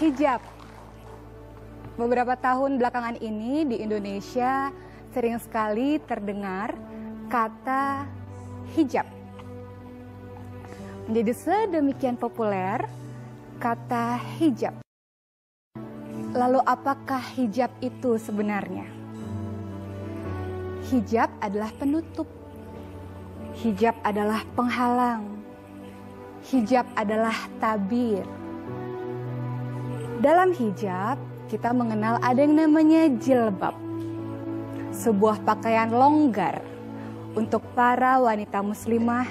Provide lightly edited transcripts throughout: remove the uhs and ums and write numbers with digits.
Hijab. Beberapa tahun belakangan ini di Indonesia sering sekali terdengar kata hijab. Menjadi sedemikian populer kata hijab. Lalu apakah hijab itu sebenarnya? Hijab adalah penutup. Hijab adalah penghalang. Hijab adalah tabir. Dalam hijab, kita mengenal ada yang namanya jilbab. Sebuah pakaian longgar untuk para wanita muslimah,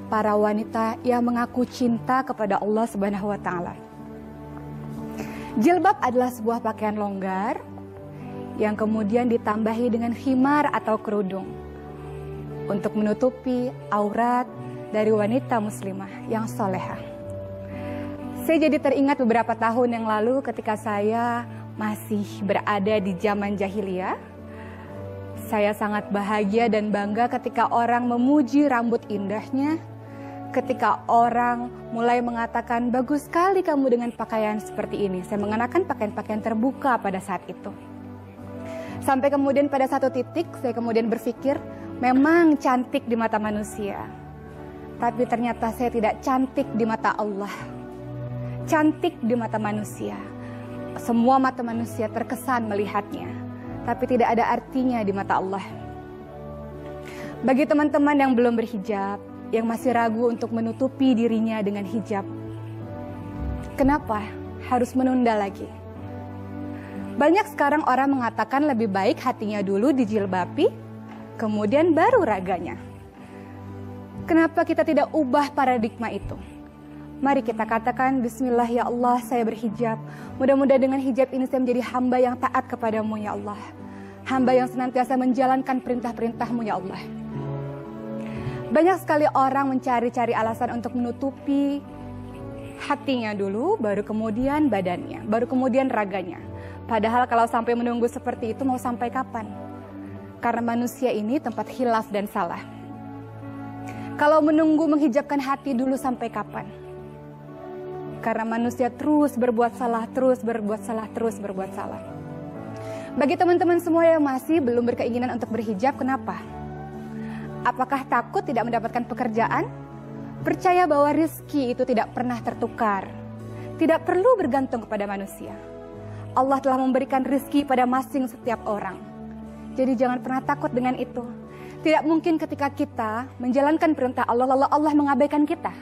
para wanita yang mengaku cinta kepada Allah Subhanahu wa taala. Jilbab adalah sebuah pakaian longgar yang kemudian ditambahi dengan khimar atau kerudung untuk menutupi aurat dari wanita muslimah yang solehah. Saya jadi teringat beberapa tahun yang lalu ketika saya masih berada di zaman jahiliyah. Saya sangat bahagia dan bangga ketika orang memuji rambut indahnya, ketika orang mulai mengatakan, bagus sekali kamu dengan pakaian seperti ini. Saya mengenakan pakaian-pakaian terbuka pada saat itu. Sampai kemudian pada satu titik saya kemudian berpikir, memang cantik di mata manusia. Tapi ternyata saya tidak cantik di mata Allah. Cantik di mata manusia. Semua mata manusia terkesan melihatnya. Tapi tidak ada artinya di mata Allah. Bagi teman-teman yang belum berhijab, yang masih ragu untuk menutupi dirinya dengan hijab, kenapa harus menunda lagi? Banyak sekarang orang mengatakan lebih baik hatinya dulu dijilbabi, kemudian baru raganya. Kenapa kita tidak ubah paradigma itu? Mari kita katakan, bismillah ya Allah, saya berhijab. Mudah-mudahan dengan hijab ini saya menjadi hamba yang taat kepadamu ya Allah. Hamba yang senantiasa menjalankan perintah-perintahmu ya Allah. Banyak sekali orang mencari-cari alasan untuk menutupi hatinya dulu, baru kemudian badannya, baru kemudian raganya. Padahal kalau sampai menunggu seperti itu mau sampai kapan? Karena manusia ini tempat khilaf dan salah. Kalau menunggu menghijabkan hati dulu sampai kapan? Karena manusia terus berbuat salah, terus berbuat salah, terus berbuat salah. Bagi teman-teman semua yang masih belum berkeinginan untuk berhijab, kenapa? Apakah takut tidak mendapatkan pekerjaan? Percaya bahwa rezeki itu tidak pernah tertukar. Tidak perlu bergantung kepada manusia. Allah telah memberikan rezeki pada masing setiap orang. Jadi jangan pernah takut dengan itu. Tidak mungkin ketika kita menjalankan perintah Allah, lalu Allah mengabaikan kita.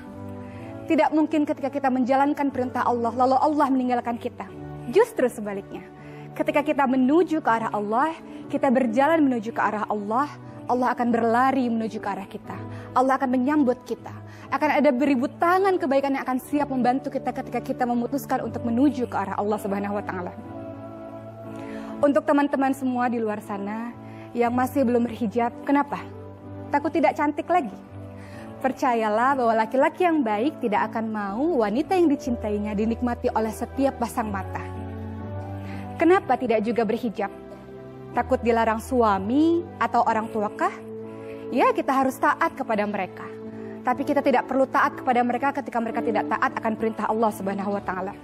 Tidak mungkin ketika kita menjalankan perintah Allah, lalu Allah meninggalkan kita. Justru sebaliknya. Ketika kita menuju ke arah Allah, kita berjalan menuju ke arah Allah, Allah akan berlari menuju ke arah kita. Allah akan menyambut kita. Akan ada beribu tangan kebaikan yang akan siap membantu kita ketika kita memutuskan untuk menuju ke arah Allah Subhanahu wa taala. Untuk teman-teman semua di luar sana yang masih belum berhijab, kenapa? Takut tidak cantik lagi? Percayalah bahwa laki-laki yang baik tidak akan mau wanita yang dicintainya dinikmati oleh setiap pasang mata. Kenapa tidak juga berhijab? Takut dilarang suami atau orang tuakah? Ya, kita harus taat kepada mereka. Tapi kita tidak perlu taat kepada mereka ketika mereka tidak taat akan perintah Allah Subhanahu wa taala.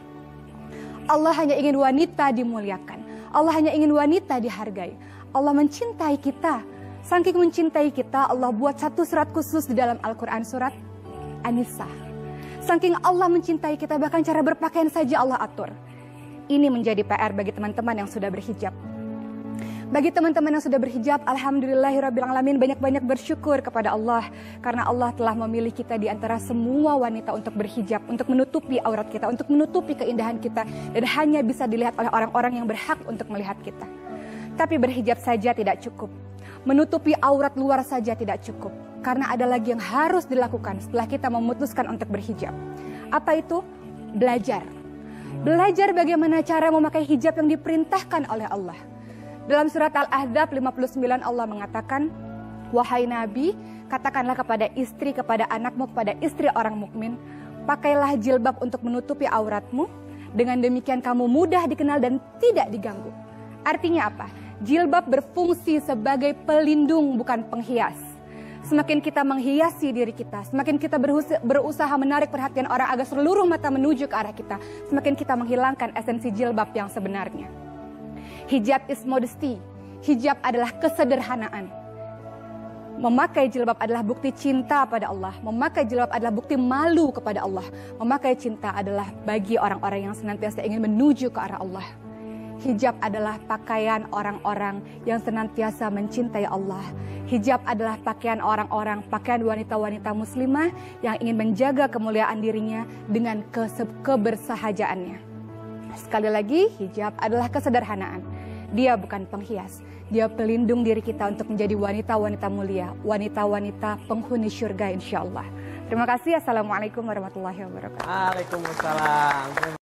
Allah hanya ingin wanita dimuliakan. Allah hanya ingin wanita dihargai. Allah mencintai kita. Saking mencintai kita, Allah buat satu surat khusus di dalam Al-Quran, surat An-Nisa. Saking Allah mencintai kita, bahkan cara berpakaian saja Allah atur. Ini menjadi PR bagi teman-teman yang sudah berhijab. Bagi teman-teman yang sudah berhijab, alhamdulillahirrabbilalamin, banyak-banyak bersyukur kepada Allah. Karena Allah telah memilih kita di antara semua wanita untuk berhijab, untuk menutupi aurat kita, untuk menutupi keindahan kita. Dan hanya bisa dilihat oleh orang-orang yang berhak untuk melihat kita. Tapi berhijab saja tidak cukup. Menutupi aurat luar saja tidak cukup. Karena ada lagi yang harus dilakukan setelah kita memutuskan untuk berhijab. Apa itu? Belajar. Belajar bagaimana cara memakai hijab yang diperintahkan oleh Allah. Dalam surat Al-Ahzab 59 Allah mengatakan, wahai Nabi, katakanlah kepada istri, kepada anakmu, kepada istri orang mukmin, pakailah jilbab untuk menutupi auratmu. Dengan demikian kamu mudah dikenal dan tidak diganggu. Artinya apa? Jilbab berfungsi sebagai pelindung bukan penghias. semakin kita menghiasi diri kita, semakin kita berusaha menarik perhatian orang agar seluruh mata menuju ke arah kita, semakin kita menghilangkan esensi jilbab yang sebenarnya. Hijab is modesty. Hijab adalah kesederhanaan. Memakai jilbab adalah bukti cinta pada Allah. Memakai jilbab adalah bukti malu kepada Allah. Memakai cinta adalah bagi orang-orang yang senantiasa ingin menuju ke arah Allah. Hijab adalah pakaian orang-orang yang senantiasa mencintai Allah. Hijab adalah pakaian orang-orang, pakaian wanita-wanita muslimah yang ingin menjaga kemuliaan dirinya dengan kebersahajaannya. Sekali lagi, hijab adalah kesederhanaan. Dia bukan penghias. Dia pelindung diri kita untuk menjadi wanita-wanita mulia, wanita-wanita penghuni syurga insya Allah. Terima kasih. Assalamualaikum warahmatullahi wabarakatuh. Waalaikumsalam.